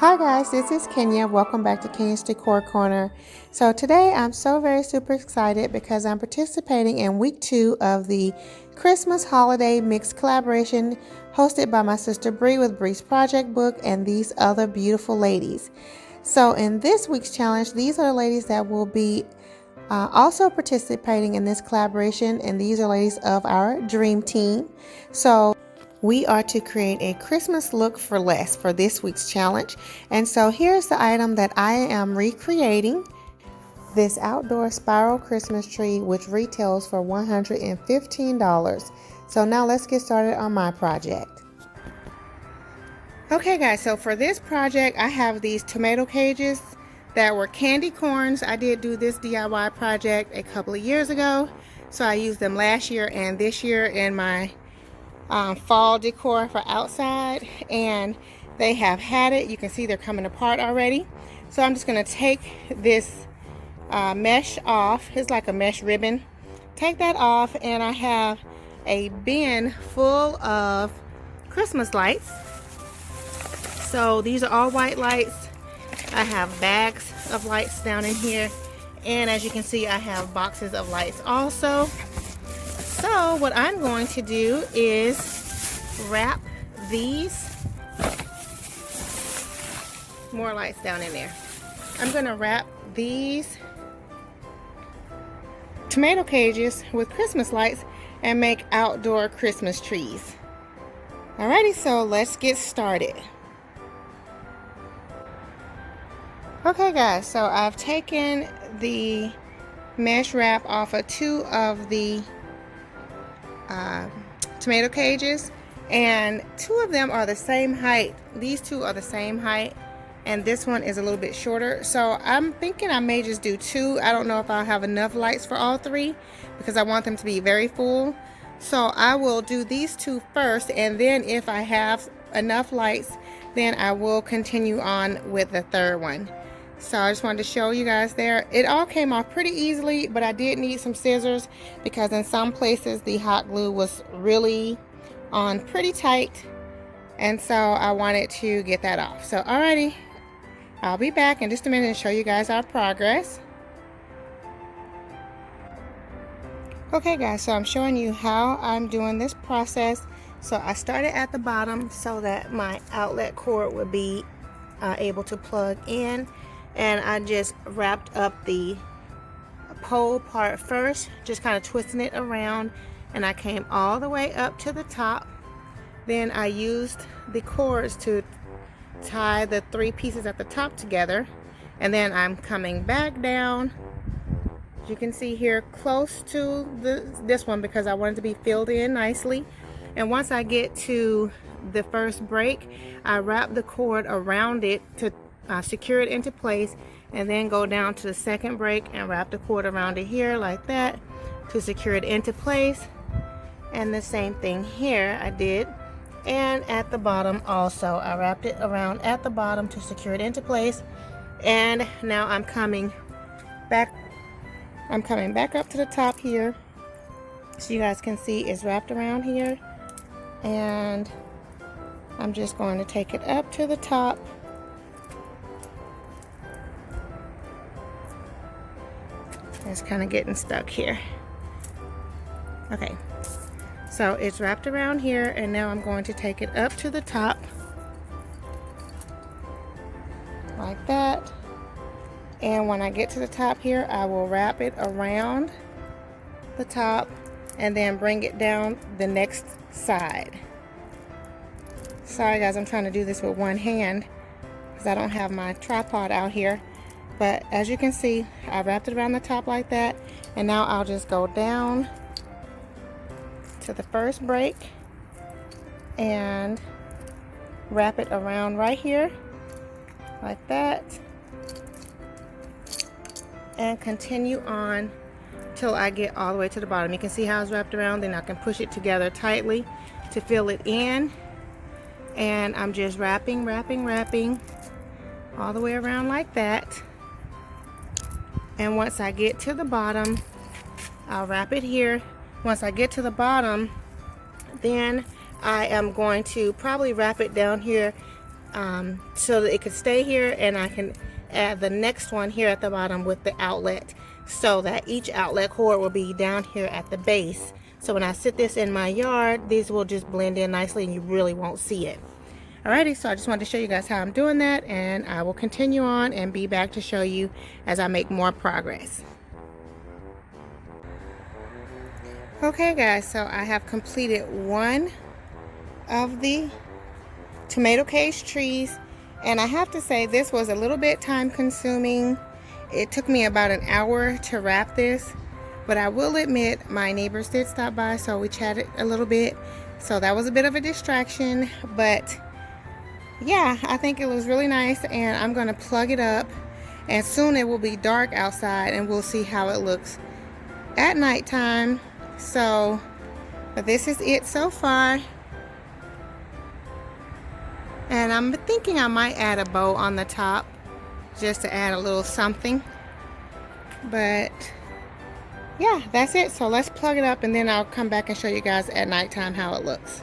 Hi guys, this is Kenya. Welcome back to Kenya's Decor Corner. So today I'm super excited because I'm participating in week 2 of the Christmas Holiday Mix collaboration hosted by my sister Bree with Bree's Project Book and these other beautiful ladies. So in this week's challenge, these are the ladies that will be also participating in this collaboration, and these are ladies of our dream team. So we are to create a Christmas look for less for this week's challenge. And so here's the item that I am recreating. This outdoor spiral Christmas tree, which retails for $115. So now let's get started on my project. Okay guys, so for this project I have these tomato cages that were candy corns. I did do this DIY project a couple of years ago. So I used them last year and this year in my fall decor for outside, and they have had it. You can see they're coming apart already. So I'm just going to take this mesh off. It's like a mesh ribbon. Take that off, and I have a bin full of Christmas lights. So these are all white lights. I have bags of lights down in here, and as you can see I have boxes of lights also. So what I'm going to do is wrap these, more lights down in there. I'm going to wrap these tomato cages with Christmas lights and make outdoor Christmas trees. Alrighty, so let's get started. Okay guys, so I've taken the mesh wrap off of 2 of the tomato cages, and 2 of them are the same height. These 2 are the same height, and this one is a little bit shorter. So I'm thinking I may just do 2. I don't know if I'll have enough lights for all 3 because I want them to be very full. So I will do these 2 first, and then if I have enough lights, then I will continue on with the 3rd one. So I just wanted to show you guys there. It all came off pretty easily, but I did need some scissors because in some places the hot glue was really on pretty tight, and so I wanted to get that off. So alrighty, I'll be back in just a minute and show you guys our progress. Okay guys, so I'm showing you how I'm doing this process. So I started at the bottom so that my outlet cord would be able to plug in. And I just wrapped up the pole part first, just kind of twisting it around, and I came all the way up to the top. Then I used the cords to tie the 3 pieces at the top together, and then I'm coming back down, as you can see here, close to this one because I wanted to be filled in nicely. And once I get to the first break, I wrap the cord around it to secure it into place, and then go down to the second break and wrap the cord around it here like that to secure it into place. And the same thing here I did, and at the bottom also I wrapped it around at the bottom to secure it into place. And now I'm coming back up to the top here, so you guys can see it's wrapped around here, and I'm just going to take it up to the top. It's kind of getting stuck here. Okay, so it's wrapped around here, and now I'm going to take it up to the top like that. And when I get to the top here, I will wrap it around the top and then bring it down the next side. Sorry guys, I'm trying to do this with one hand because I don't have my tripod out here. But as you can see, I wrapped it around the top like that, and now I'll just go down to the first break and wrap it around right here like that, and continue on till I get all the way to the bottom. You can see how it's wrapped around, then I can push it together tightly to fill it in, and I'm just wrapping all the way around like that. And once I get to the bottom, I'll wrap it here. Once I get to the bottom, then I am going to probably wrap it down here so that it could stay here, and I can add the next one here at the bottom with the outlet, so that each outlet cord will be down here at the base. So when I sit this in my yard, these will just blend in nicely and you really won't see it. Alrighty, so I just wanted to show you guys how I'm doing that, and I will continue on and be back to show you as I make more progress. Okay guys, so I have completed one of the tomato cage trees, and I have to say this was a little bit time consuming. It took me about an hour to wrap this, but I will admit my neighbors did stop by, so we chatted a little bit, so that was a bit of a distraction. But yeah, I think it was really nice, and I'm gonna plug it up, and soon it will be dark outside and we'll see how it looks at nighttime. So but this is it so far, and I'm thinking I might add a bow on the top just to add a little something. But yeah, that's it. So let's plug it up, and then I'll come back and show you guys at nighttime how it looks.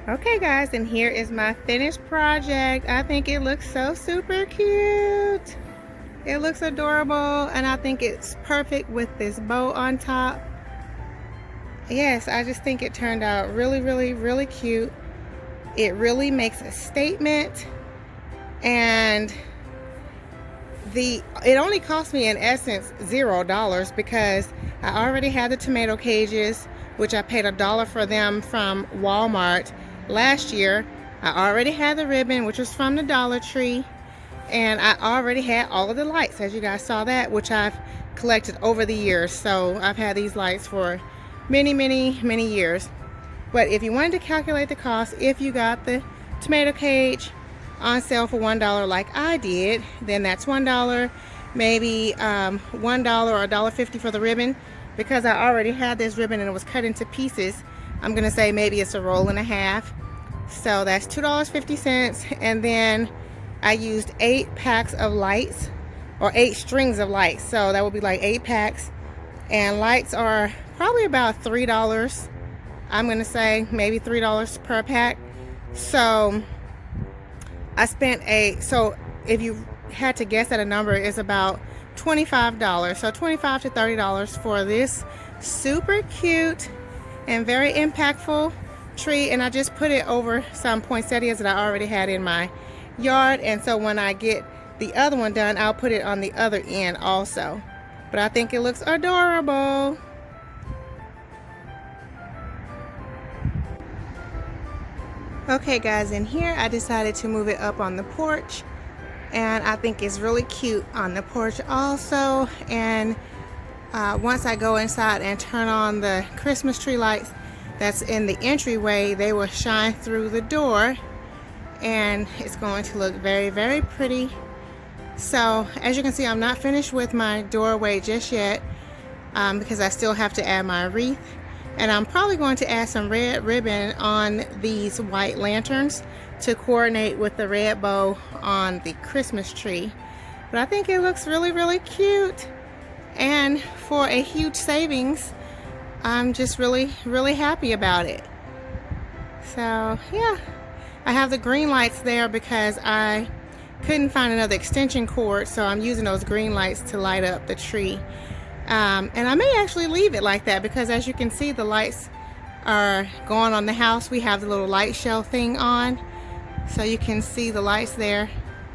Okay guys, and here is my finished project. I think it looks so super cute. It looks adorable, and I think it's perfect with this bow on top. Yes, I just think it turned out really, really, really cute. It really makes a statement, and it only cost me in essence $0 because I already had the tomato cages, which I paid $1 for them from Walmart last year. I already had the ribbon, which was from the Dollar Tree, and I already had all of the lights, as you guys saw that, which I've collected over the years. So I've had these lights for many, many, many years. But if you wanted to calculate the cost, if you got the tomato cage on sale for $1 like I did, then that's $1, maybe $1 or $1.50 for the ribbon. Because I already had this ribbon and it was cut into pieces, I'm gonna say maybe it's a roll and a half. So that's $2.50, and then I used 8 packs of lights, or 8 strings of lights, so that would be like 8 packs, and lights are probably about $3. I'm gonna say maybe $3 per pack. So I spent so if you had to guess at a number, it's about $25. So $25 to $30 for this super cute and very impactful tree. And I just put it over some poinsettias that I already had in my yard, and so when I get the other one done, I'll put it on the other end also. But I think it looks adorable. Okay guys, in here I decided to move it up on the porch, and I think it's really cute on the porch also. And once I go inside and turn on the Christmas tree lights that's in the entryway, they will shine through the door, and it's going to look very, very pretty. So as you can see, I'm not finished with my doorway just yet, because I still have to add my wreath, and I'm probably going to add some red ribbon on these white lanterns to coordinate with the red bow on the Christmas tree. But I think it looks really, really cute, and for a huge savings, I'm just really, really happy about it. So yeah, I have the green lights there because I couldn't find another extension cord, so I'm using those green lights to light up the tree. And I may actually leave it like that, because as you can see, the lights are going on the house. We have the little light shelf thing on, so you can see the lights there,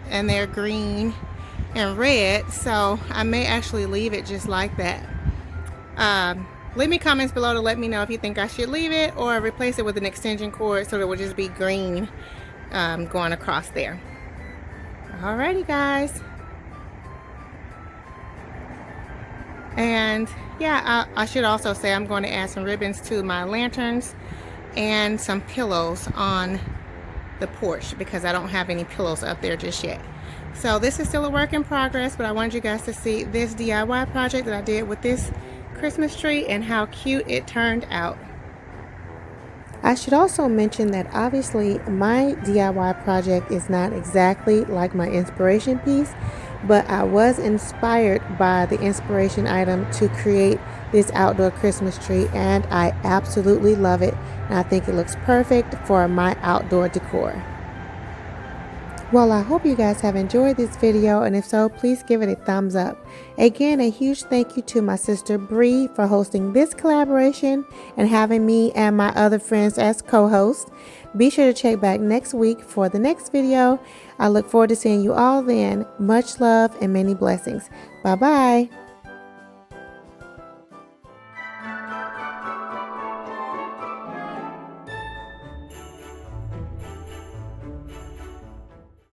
and they're green and red, so I may actually leave it just like that. Leave me comments below to let me know if you think I should leave it or replace it with an extension cord so that it will just be green going across there. Alrighty guys, and yeah, I should also say I'm going to add some ribbons to my lanterns and some pillows on the porch, because I don't have any pillows up there just yet. So this is still a work in progress, but I wanted you guys to see this DIY project that I did with this Christmas tree and how cute it turned out. I should also mention that obviously my DIY project is not exactly like my inspiration piece, but I was inspired by the inspiration item to create this outdoor Christmas tree, and I absolutely love it, and I think it looks perfect for my outdoor decor. Well, I hope you guys have enjoyed this video, and if so, please give it a thumbs up. Again, a huge thank you to my sister Bree for hosting this collaboration and having me and my other friends as co-hosts. Be sure to check back next week for the next video. I look forward to seeing you all then. Much love and many blessings. Bye-bye.